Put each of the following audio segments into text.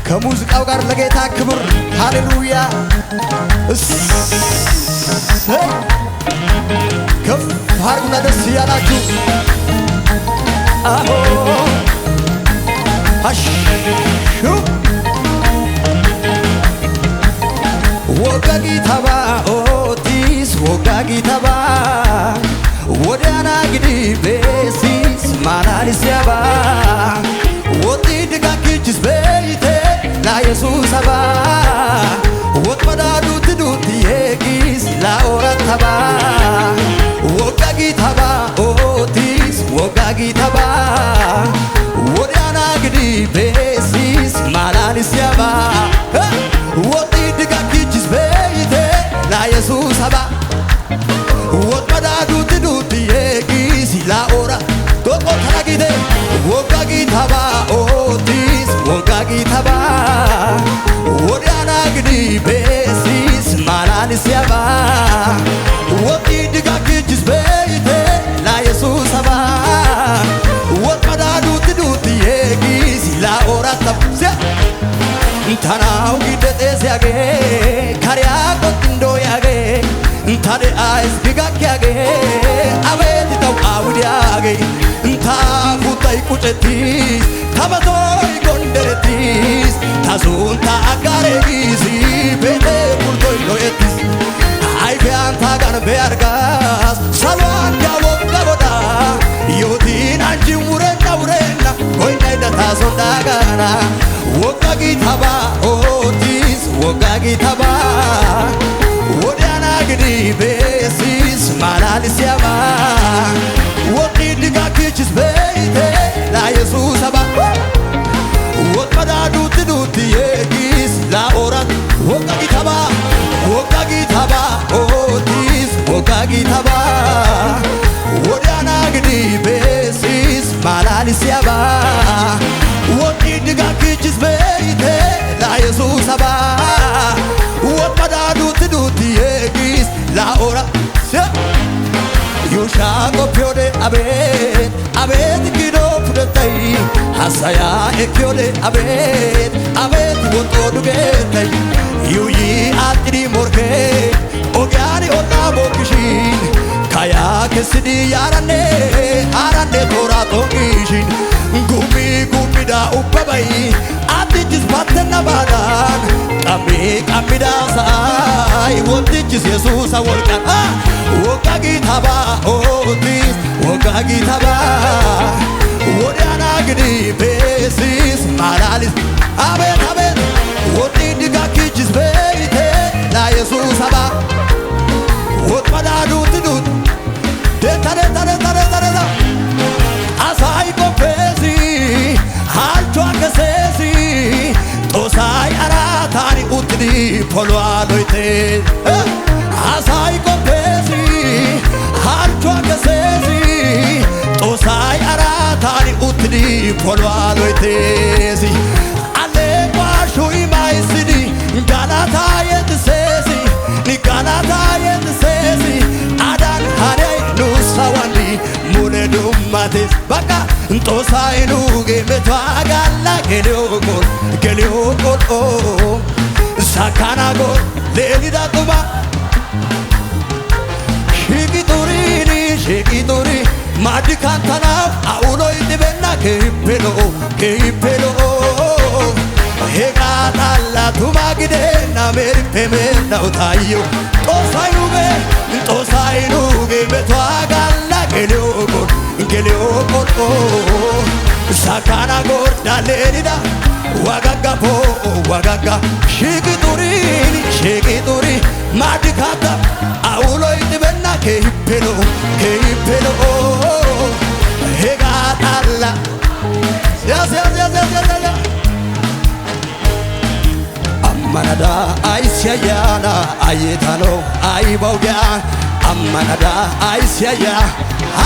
ከሙዚቃው ጋር ለጌታ ክብር ሃሌሉያ ከፍ አርጉና ደስ ያላችሁ አሆ አሹ ወጋጊ ታባ ኦቲስ ወጋጊ ታባ ወዳና ግዲ ቤሲስ ማናሪስ ያባ ወጢ ድጋኪችስ ቤይቴ ላ ኢየሱስ አባ ወጥ መዳዱ ትዱት የጊስ ላኦራት ታባ ወጋጊ ታባ ኦቲስ ወጋጊ ታባ ወዳና ግዲ ቤሲስ ማናሪስ ያባ ወጢ ድጋኪችስ ቤይቴ ላ ኢየሱስ አባ ወጥ መዳዱ ትዱት የጊስ ላኦራት ቶቆ ተናጊቴ ወጋጊ ታባ ኦቲስ ወጋጊ ታባ ወዳና ግዲ ቤሲስ ማናንስ ያባ ወጢ ድጋኪችስ ቤይቴ ላ ኢየሱስ አባ ወጥ መዳዱ ትዱት የጊስ ላኦራት ታባ ታናው ጊደጤ ሲያጌ ካሪያ ቆጥንዶ ያጌ ታደ አይስ ጊጋኪያጌ አቤት ተው አውዲያጌ እንታ ፉታይ ቁጨቲስ ታበቶይ ጎንደረቲስ ታዙንታ አጋሬጊሲ ቤቴ ቁልቶይ ሎየቲስ አይፊያንታ ጋር በያርጋስ ሰሏን ያወጋ ቦዳ ዮቲን አንቺ ውረና ውረና ኮይናይ ደታሶንዳ ጋና ወጋጊ ታባ ኦቲስ ወጋጊ ታባ ወዳና ግዲ ቤሲስ ማናንስ ያባ ወጢ ድጋኪችስ ቤይቴ ላ ኢየሱስ አባ ወጥ መዳዱ ትዱት የጊስ ላኦራት ወጋጊ ታባ ወጋጊ ታባ ኦቲስ ወጋጊ ታባ ወዳና ግዲ ቤሲስ ማናንስ ያባ ወጢ ድጋኪችስ ቤይቴ ላ ኢየሱስ አባ ወጥ መዳዱ ትዱት የጊስ ላኦራት ዩሻ ቆፒዮዴ አቤት አቤት ጊዶ ፉደታይ ሐሳያ ኤኪዮዴ አቤት አቤት ወጦ ዱጌታይ ዩይ አጥዲ ሞርኬ ኦጋኒ ኦና ቦክሺን ካያ ከስዲ ያራኔ አራኔ ቶራ ቶንጊሽን ጉሚ ጉሚዳ ኡበባይ አጥጅስ ባተና ባዳን ቀሚ ቀሚዳ ሳይ ወጥጅስ ኢየሱስ ወልቃ ወጋጊ ታባ ኦቲስ ወጋጊ ታባ ወዳና ግዲ ቤሲስ ማናንስ አቤት አቤት ወጢ ድጋኪችስ ቤይቴ ላ ኢየሱስ አባ ወጥ መዳዱ ትዱት ደታደታደታደታደታ አሳይ ቆፔሲ ሃልቿ ከሴሲ ጦሳይ አራታኒ ኡትዲ ፖሎ አሎይቴ አሳይ ቆፔሲ ሃልቿ ከሴሲ ጦሳይ አራታኒ ኡትዲ ፖሎ አሎይቴሲ አሌ ቋሹይ ማይስዲ ጋላታ የትሴሲ ኒጋላታ የትሴሲ አዳን ሃኔይ ኑሳዋንዲ ሙኔ ዱማቴስ በቃ እንጦሳይኑ ጌሜቷ ጋላ ጌሌዮ ቆል ሳካና ጎል ሌሊዳ ጡባ ሺቂጡሪኒ ሺቂጡሪ ማዲ ካንታናው አውሎይ ድቤና ኬሂፔሎ ሄቃጣላ ቱማ ግዴና ሜሪፔሜናው ታዩ ጦሳይኑ ጌሜቷ ጋላ ጌሌዮ ቆል ሳካና ጎል ዳሌኒዳ ዋጋጋፖ ዋጋጋ ሺቂጡሪ ማዲ ካንታ አውሎይ ድቤና ኬሂፔሎ ሄቃጣላ አማናዳ አይስያያና አየታኖ አይባውጊያ አማናዳ አይስያያ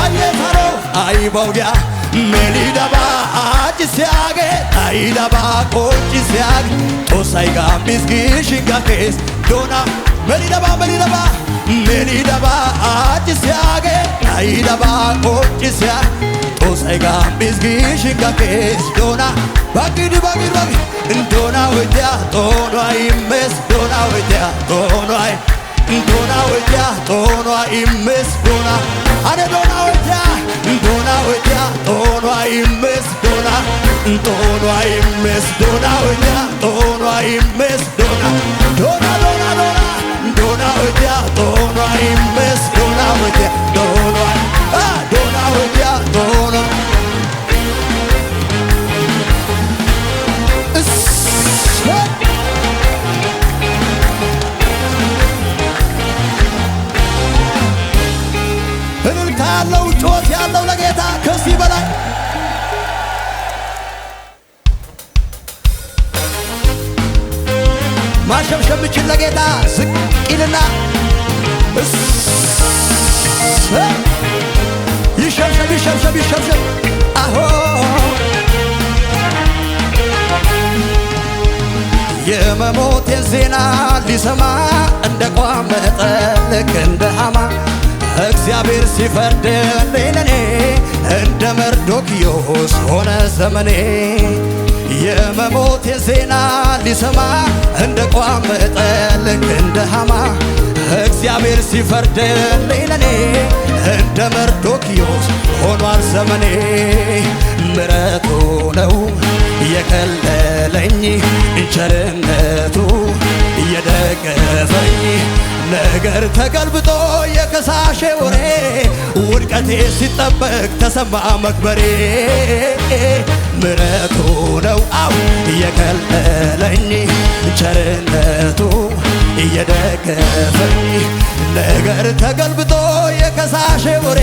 አየታኖ አይባውጊያ ሜሊዳባ አጅስያጌ naidaba qochisiag tosai gambis gishingakes dona melidaba achisiag naidaba qochisiag tosai gambis gishingakes dona bagidi dona wetia dona imes dona wetia dona imes dona ane dona wetia dona imes dona imes dona wetia imes dona wetia imes dona wetia dona ያለው ጮት ያለው ለጌታ ከዚህ በላይ ማሸብሸብ ይችላል ለጌታ ዝቅ ይልና ይሸብሸብ አሆ የመሞቴን ዜና ሊሰማ እንደቋመጠ ልክ እንደ ሃማ እግዚአብሔር ሲፈርድልኝ ለኔ እንደ መርዶክዮስ ሆነ ዘመኔ የመሞቴን ዜና ሊሰማ እንደቋመጠ ልክ እንደ ሃማ እግዚአብሔር ሲፈርድልኝ ለኔ እንደ መርዶክዮስ ሆኗል ዘመኔ ምሕረቱ ነው የከለለኝ ቸርነቱ የደገፈኝ ነገር ተገልብጦ የከሳሼ ወሬ ውድቀቴ ሲጠበቅ ተሰማ መክበሬ ምሕረቱ ነው አው የከለለኝ ቸርነቱ የደገፈኝ ነገር ተገልብጦ የከሳሼ ወሬ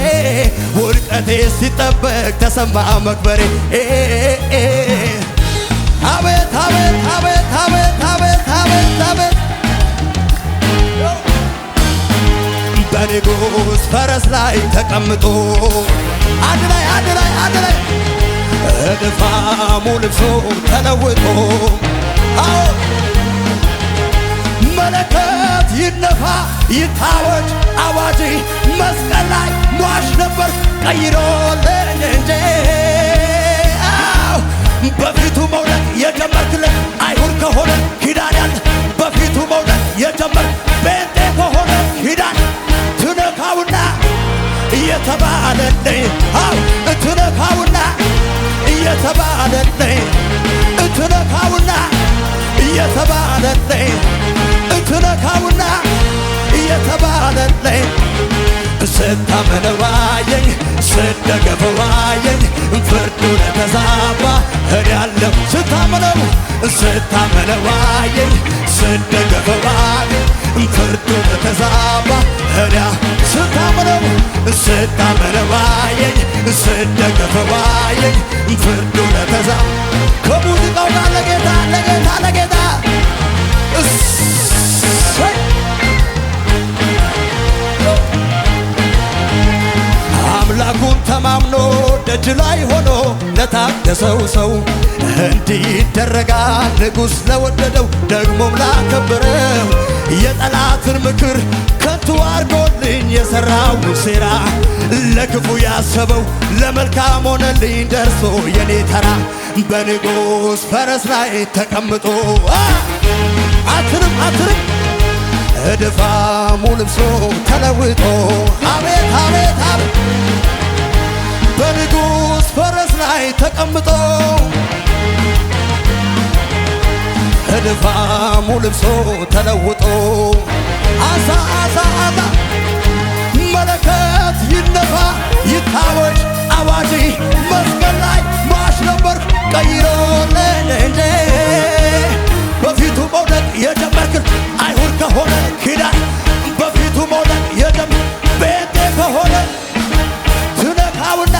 ውድቀቴ ሲጠበቅ ተሰማ መክበሬ አቤት አቤት አቤት አቤት አቤት አቤት አቤት በንጉሥ ፈረስ ላይ ተቀምጦ አንድ ላይ እድፋሙ ልብሱ ተለውጦ አዎ መለከት ይነፋ ይታወጅ አዋጅ መስቀል ላይ ሟች ነበር ቀይሮልኝ እንጂ በፊቱ መውደቅ የጀመርክለት አይሁድ ከሆነ ኪዳን ያለ በፊቱ መውደቅ የጀመርክ ቤቴ ከሆነ ኪዳን ትነካውና እየተባለልኝ አው ትነካውና እየተባለልኝ ትነካውና እየተባለልኝ ትነካውና እየተባለልኝ ስታመነዋየኝ ስደገፈዋየኝ ፍርዱ ለተዛባ እኔ ያለው ስታመነዋየኝ ስደገፈዋየኝ ፍርዱ ለተዛባ እኔ ስታመነዋየኝ ስደገፈዋየኝ ፍርዱ ለተዛባ ከሙዚቃው ጋር ለጌታ አምላኩን ተማምኖ ደጅ ላይ ሆኖ ለታገሰው ሰው እንዲህ ይደረጋል ንጉሥ ለወደደው ደግሞም ላከበረው የጠላትን ምክር ከንቱ አርጎልኝ የሠራው ሴራ ለክፉ ያሰበው ለመልካም ሆነልኝ ደርሶ የኔ ተራ በንጉሥ ፈረስ ላይ ተቀምጦ አትርም እድፋሙ ልብሶ ተለውጦ አቤት አቤት አቤት በንጉሥ ፈረስ ላይ ተቀምጦ እድፋሙ ልብሶ ተለውጦ አሳ መለከት ይነፋ ይታወጅ አዋጅ መስቀል ላይ ሟች ነበርኩ ቀይሮልኝ እንጂ በፊቱ መውደቅ የጀመርክ አይሁድ ከሆነ ኪዳን በፊቱ መውደቅ የጀመርክ ቤቴ ከሆነ ትነካውና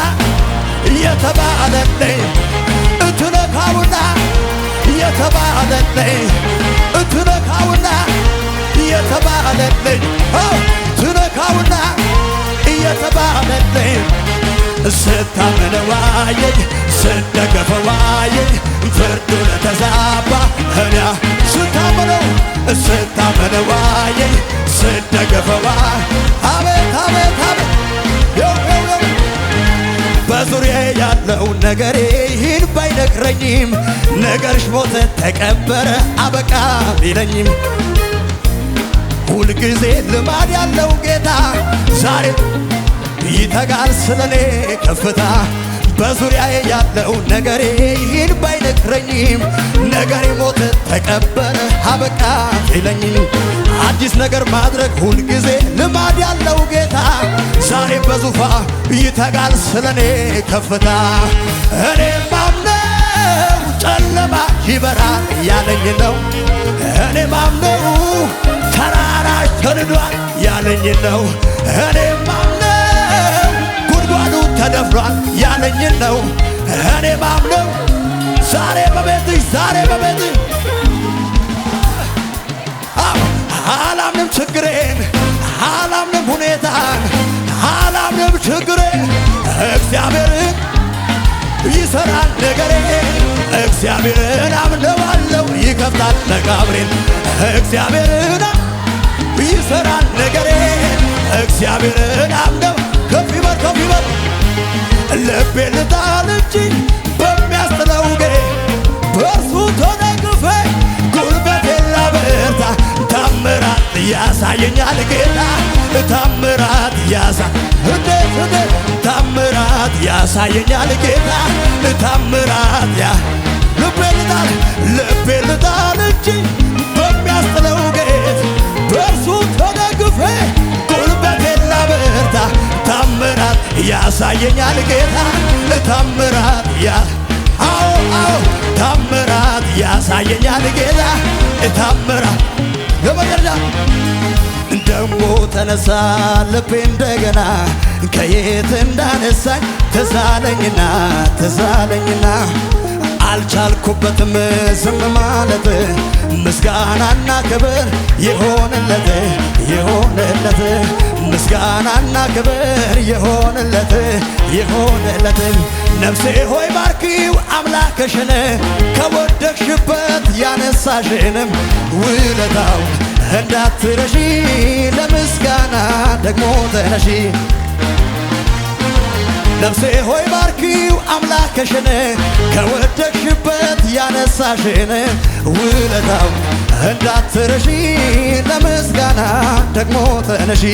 እየተባለልኝ ትነካውና እየተባለልኝ ትነካውና እየተባለልኝ ትነካውና እየተባለልኝ ስታመነዋየኝ ስደገፈዋየኝ ፍርዱ ለተዛባ እኔ ስታመነው ስታመነዋየኝ ስደገፈዋ አቤት አቤት አቤት በዙሪያ ያለው ነገሬ ይህን ባይነግረኝም ነገርሽ ሞተ ተቀበረ አበቃ ቢለኝም ሁልጊዜ ልማድ ያለው ጌታ ዛሬ ይተጋል ስለኔ ከፍታ በዙሪያ ያለው ነገሬ ይህን ባይነግረኝም ነገሬ ሞተ ተቀበረ አበቃ ቢለኝም አዲስ ነገር ማድረግ ሁልጊዜ ልማድ ያለው ጌታ ዛሬ በዙፋ ይተጋል ስለኔ ከፍታ እኔ ማምነው ጨለማ ይበራል ያለኝ ነው እኔ ማምነው ተራራሽ ተንዷል ያለኝ ነው እኔ ማምነው ጉድጓዱ ተደፍሯል ያለኝ ነው እኔ ማምነው ዛሬ በቤትሽ አላምንም ችግሬን አላምንም ሁኔታን አላምንም ችግሬን እግዚአብሔርን ይሰራል ነገሬን እግዚአብሔርን አምነዋለሁ ይከፍታል መቃብሬን እግዚአብሔርን ይሰራል ነገሬን እግዚአብሔርን አምነው ከፍ ይበል ልቤን ልጣል እንጂ በሚያስጥለው በእርሱ ተደግፌ ጉልበቴን ላበርታ ታምራት ያሳየኛል ጌታ ታምራት ታምራት ያሳየኛል ጌታ ታምራት ልቤን ልጣል እንጂ በሚያስጥለው በእርሱ ተደግፌ ጉልበቴን ላበርታ ታምራት ያሳየኛል ጌታ ታምራት ታምራት ያሳየኛል ጌታ ታምራት ለመገርዳ ደሞ ተነሳ ልቤ እንደገና ከየት እንዳነሳኝ ተዛለኝና አልቻልኩበትም ዝም ማለት ምስጋናና ክብር ይሆንለት ምስጋናና ክብር ይሆንለት ነፍሴ ሆይ ባርኪው አምላክሽን ከወደቅሽበት ያነሳሽንም ውለታው እንዳትረሺ ለምስጋና ደግሞ ተነሺ ነፍሴ ሆይ ባርኪው አምላክሽን ከወደቅሽበት ያነሳሽን ውለታው እንዳትረሺ ለምስጋና ደግሞ ተነሺ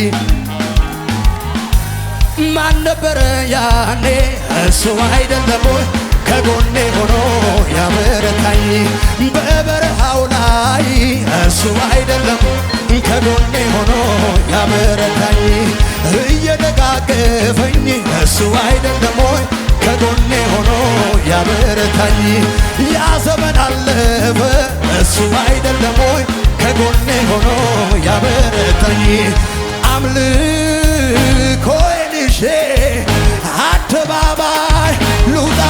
ማን ነበረ ያኔ እሱ አይደለም ወይ ከጎኔ ሆኖ ያበረታኝ በበረሃው ላይ እሱ አይደለም ከጎኔ ሆኖ ያበረታኝ እየደጋገፈኝ እሱ አይደለም ወይ ከጎኔ ሆኖ ያበረታኝ ያ ዘመን አለፈ እሱ አይደለም ወይ ከጎኔ ሆኖ ያበረታኝ አምልኮዬን ይዤ አደባባይ ልውጣ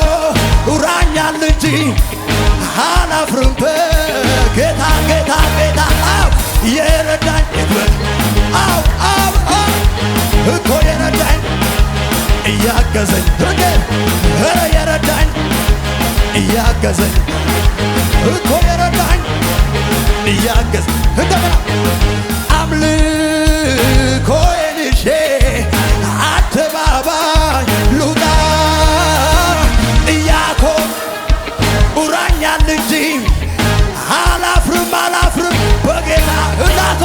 እያኮራኛል እንጂ አላፍርም በጌታ የረዳኝ እኮ የረዳኝ እያገዘኝ የረዳኝ እያገዘኝ እኮ የረዳኝ እያገዘኝ እንደገና አምልኮዬን ይዤ አደባባይ ልውጣ እያኮራኛል እንጂ አላፍርም በጌታ እናቶ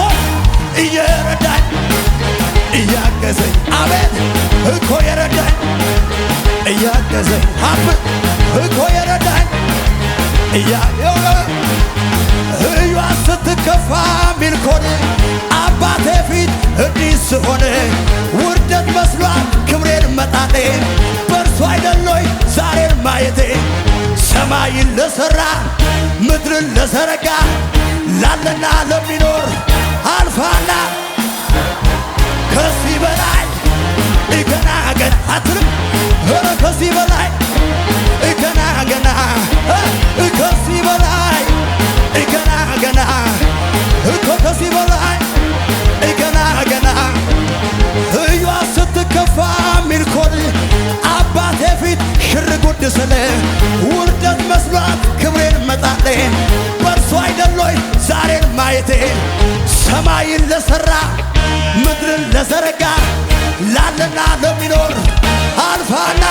እየረዳኝ እያገዘኝ አቤት እኮ የረዳኝ እያገዘኝ እኮ የረዳኝ እዩዋ ስትከፋ ሚልኮን አባቴ ፊት እንዲህ ስሆን ውርደት መስሏት ክብሬን መጣጤ በእርሱ አይደሎይ ዛሬን ማየቴ ሰማይን ለሠራ ምድርን ለዘረጋ ላለና ለሚኖር አልፋና ከዚህ በላይ ገና አትልም ከዚህ በላይ ገና ከዚህ በላይ ገና እኮ ከዚህ በላይ ገና እዩዋ ስትከፋ ሚልኮን አባቴ ፊት ሽር ስል ውርደት መስሏት ክብሬን መጣሌ በእርሱ አይደሎይ ዛሬን ማየቴ ሰማይን ለሠራ ምድርን ለዘረጋ ላለና ለሚኖር አልፋና